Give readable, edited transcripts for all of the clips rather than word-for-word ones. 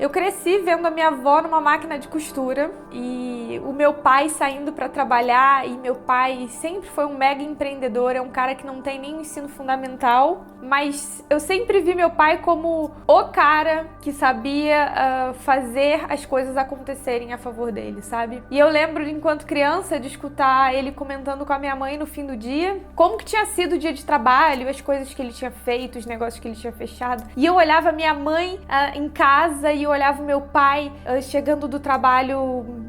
Eu cresci vendo a minha avó numa máquina de costura e o meu pai saindo para trabalhar, e meu pai sempre foi um mega empreendedor, é um cara que não tem nem ensino fundamental, mas eu sempre vi meu pai como o cara que sabia fazer as coisas acontecerem a favor dele, sabe? E eu lembro, enquanto criança, de escutar ele comentando com a minha mãe no fim do dia como que tinha sido o dia de trabalho, as coisas que ele tinha feito, os negócios que ele tinha fechado. E eu olhava minha mãe em casa e eu olhava meu pai chegando do trabalho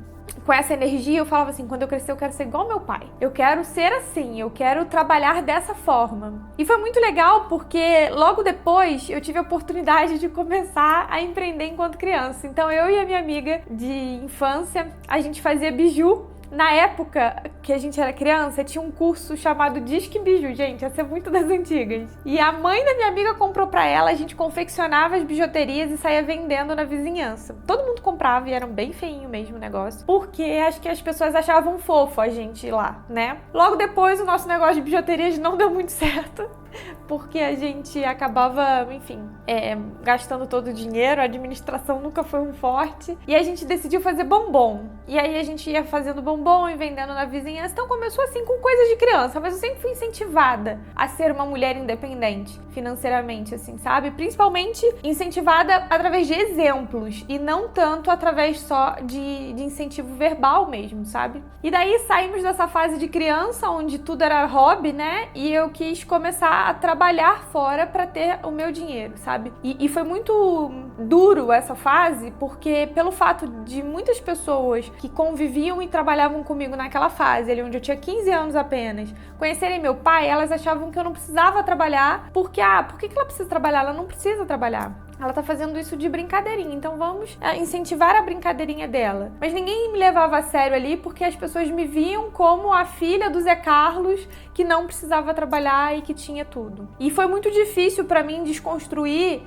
com essa energia. Eu falava assim, quando eu crescer eu quero ser igual meu pai. Eu quero ser assim, eu quero trabalhar dessa forma. E foi muito legal porque logo depois eu tive a oportunidade de começar a empreender enquanto criança. Então eu e a minha amiga de infância, a gente fazia biju. Na época que a gente era criança, tinha um curso chamado Disque Biju, gente, essa é muito das antigas. E a mãe da minha amiga comprou pra ela, a gente confeccionava as bijuterias e saía vendendo na vizinhança. Todo mundo comprava e era bem feinho mesmo o negócio, porque acho que as pessoas achavam fofo a gente ir lá, né? Logo depois o nosso negócio de bijuterias não deu muito certo, porque a gente acabava, enfim, gastando todo o dinheiro, a administração nunca foi um forte, e a gente decidiu fazer bombom. E aí a gente ia fazendo bombom e vendendo na vizinhança. Então começou assim com coisas de criança, mas eu sempre fui incentivada a ser uma mulher independente financeiramente, assim, sabe? Principalmente incentivada através de exemplos e não tanto através só de incentivo verbal mesmo, sabe? E daí saímos dessa fase de criança, onde tudo era hobby, né? E eu quis começar a trabalhar fora para ter o meu dinheiro, sabe? E foi muito duro essa fase, porque pelo fato de muitas pessoas que conviviam e trabalhavam comigo naquela fase, ali onde eu tinha 15 anos apenas, conhecerem meu pai, elas achavam que eu não precisava trabalhar, porque, por que ela precisa trabalhar? Ela não precisa trabalhar. Ela tá fazendo isso de brincadeirinha, então vamos incentivar a brincadeirinha dela. Mas ninguém me levava a sério ali, porque as pessoas me viam como a filha do Zé Carlos, que não precisava trabalhar e que tinha tudo. E foi muito difícil pra mim desconstruir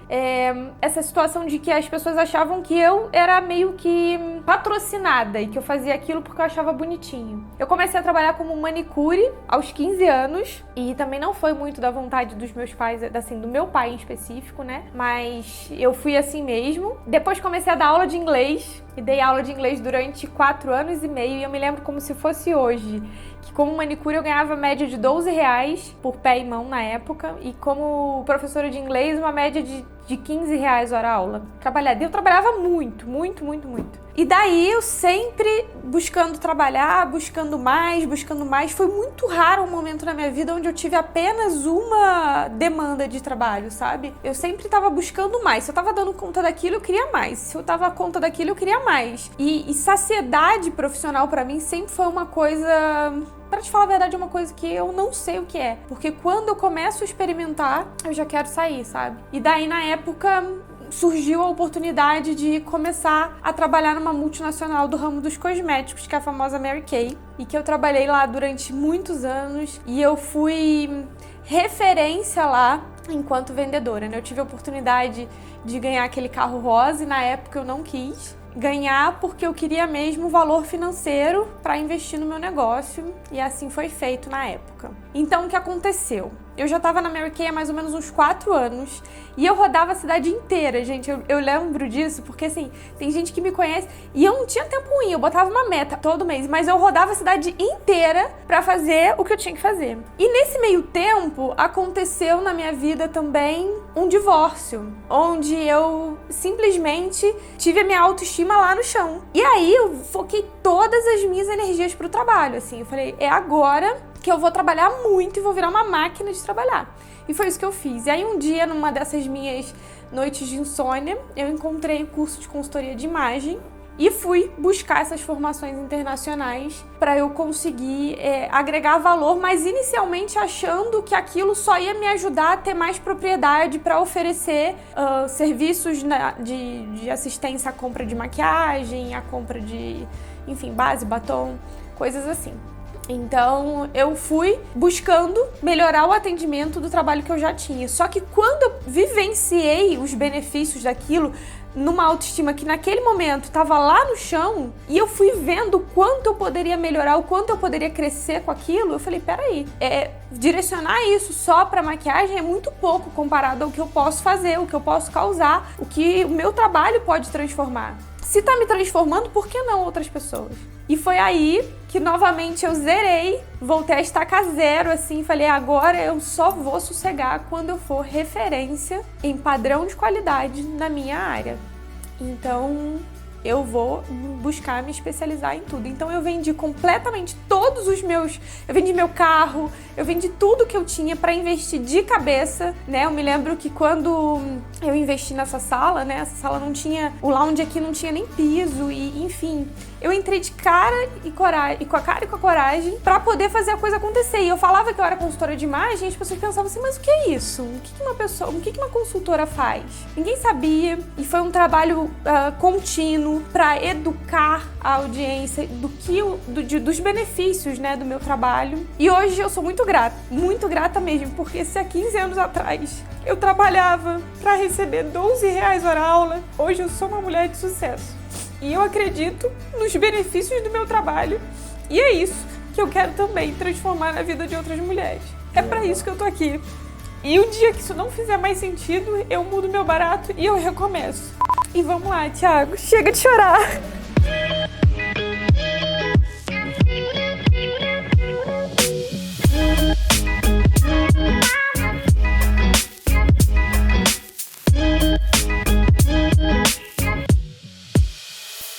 essa situação de que as pessoas achavam que eu era meio que patrocinada e que eu fazia aquilo porque eu achava bonitinho. Eu comecei a trabalhar como manicure aos 15 anos, e também não foi muito da vontade dos meus pais, assim, do meu pai em específico, né? Mas eu fui assim mesmo. Depois comecei a dar aula de inglês e dei aula de inglês durante 4 anos e meio, e eu me lembro como se fosse hoje, que como manicure eu ganhava média de R$12 por pé e mão na época, e como professora de inglês uma média de R$15 hora aula. Eu trabalhava muito. E daí eu sempre buscando trabalhar, buscando mais. Foi muito raro um momento na minha vida onde eu tive apenas uma demanda de trabalho, sabe? Eu sempre tava buscando mais. Se eu tava dando conta daquilo, eu queria mais. Se eu tava conta daquilo, eu queria mais. E saciedade profissional pra mim sempre foi uma coisa... Pra te falar a verdade, é uma coisa que eu não sei o que é. Porque quando eu começo a experimentar, eu já quero sair, sabe? E daí, na época, surgiu a oportunidade de começar a trabalhar numa multinacional do ramo dos cosméticos, que é a famosa Mary Kay. E que eu trabalhei lá durante muitos anos. E eu fui referência lá enquanto vendedora, né? Eu tive a oportunidade de ganhar aquele carro rosa e na época eu não quis ganhar porque eu queria mesmo valor financeiro para investir no meu negócio, e assim foi feito na época. Então o que aconteceu? Eu já tava na Mary Kay há mais ou menos uns 4 anos e eu rodava a cidade inteira, gente. Eu lembro disso porque, assim, tem gente que me conhece e eu não tinha tempo ruim, eu botava uma meta todo mês, mas eu rodava a cidade inteira pra fazer o que eu tinha que fazer. E nesse meio tempo, aconteceu na minha vida também um divórcio, onde eu simplesmente tive a minha autoestima lá no chão. E aí eu foquei todas as minhas energias pro trabalho, assim. Eu falei, é agora que eu vou trabalhar muito e vou virar uma máquina de trabalhar. E foi isso que eu fiz. E aí um dia, numa dessas minhas noites de insônia, eu encontrei o curso de consultoria de imagem e fui buscar essas formações internacionais para eu conseguir agregar valor, mas inicialmente achando que aquilo só ia me ajudar a ter mais propriedade para oferecer serviços de assistência à compra de maquiagem, à compra de, enfim, base, batom, coisas assim. Então, eu fui buscando melhorar o atendimento do trabalho que eu já tinha. Só que quando eu vivenciei os benefícios daquilo, numa autoestima que naquele momento estava lá no chão, e eu fui vendo o quanto eu poderia melhorar, o quanto eu poderia crescer com aquilo. Eu falei, peraí, direcionar isso só pra maquiagem é muito pouco comparado ao que eu posso fazer, o que eu posso causar, o que o meu trabalho pode transformar. Se tá me transformando, por que não outras pessoas? E foi aí que novamente eu zerei, voltei a estacar zero, assim, falei, agora eu só vou sossegar quando eu for referência em padrão de qualidade na minha área. Então, eu vou buscar me especializar em tudo. Então eu vendi completamente todos os meus... Eu vendi meu carro, eu vendi tudo que eu tinha para investir de cabeça, né? Eu me lembro que quando eu investi nessa sala, né? Essa sala não tinha... O lounge aqui não tinha nem piso e, enfim... Eu entrei de cara e coragem, com a cara e com a coragem pra poder fazer a coisa acontecer. E eu falava que eu era consultora de imagem e as pessoas pensavam assim, mas o que é isso? O que uma consultora faz? Ninguém sabia. E foi um trabalho contínuo pra educar a audiência dos benefícios, né, do meu trabalho. E hoje eu sou muito grata mesmo, porque se há 15 anos atrás eu trabalhava pra receber R$12 hora aula, hoje eu sou uma mulher de sucesso. E eu acredito nos benefícios do meu trabalho. E é isso que eu quero também transformar na vida de outras mulheres. É pra isso que eu tô aqui. E o dia que isso não fizer mais sentido, eu mudo meu barato e eu recomeço. E vamos lá, Thiago, chega de chorar.